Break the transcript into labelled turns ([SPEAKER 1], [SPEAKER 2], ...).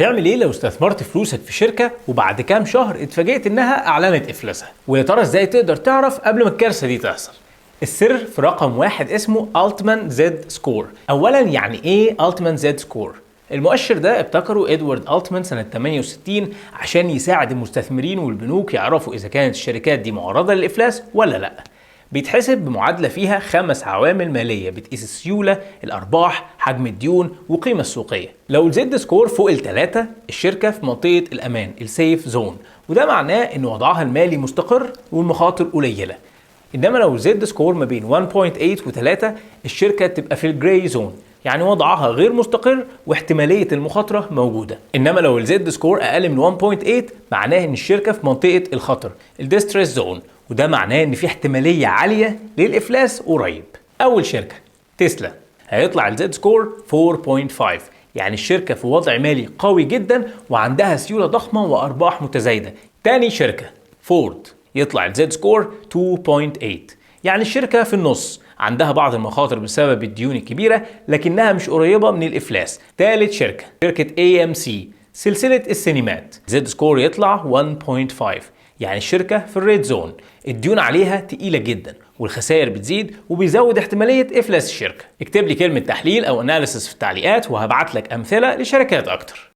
[SPEAKER 1] تعمل ايه لو استثمرت فلوسك في شركة وبعد كام شهر اتفاجئت انها اعلنت افلاسها؟ ويا ترى ازاي تقدر تعرف قبل ما الكارثة دي تحصل؟ السر في رقم واحد اسمه Altman Z Score. اولا يعني ايه Altman Z Score؟ المؤشر ده ابتكره ادوارد التمان سنة 68 عشان يساعد المستثمرين والبنوك يعرفوا اذا كانت الشركات دي معرضة للافلاس ولا لا. بيتحسب بمعادلة فيها 5 عوامل مالية بتقيس السيولة، الأرباح، حجم الديون، والقيمة السوقية. لو الزد سكور فوق ال3 الشركة في منطقة الأمان السيف زون، وده معناه إن وضعها المالي مستقر والمخاطر قليلة. إنما لو الزد سكور ما بين 1.8 و3 الشركة تبقى في الجراي زون، يعني وضعها غير مستقر واحتمالية المخاطرة موجودة. إنما لو الزد سكور أقل من 1.8 معناه إن الشركة في منطقة الخطر الديستريس زون، وده معناه ان في احتماليه عاليه للافلاس قريب. اول شركه تسلا، هيطلع الزد سكور 4.5، يعني الشركه في وضع مالي قوي جدا وعندها سيوله ضخمه وارباح متزايده. تاني شركه فورد، يطلع الزد سكور 2.8، يعني الشركه في النص، عندها بعض المخاطر بسبب الديون الكبيره لكنها مش قريبه من الافلاس. تالت شركه AMC، سلسله السينمات، زد سكور يطلع 1.5، يعني الشركة في الريد زون، الديون عليها تقيلة جدا والخسائر بتزيد وبيزود احتمالية إفلاس الشركة. اكتب لي كلمة تحليل أو أناليسيس في التعليقات وهبعت لك أمثلة لشركات أكتر.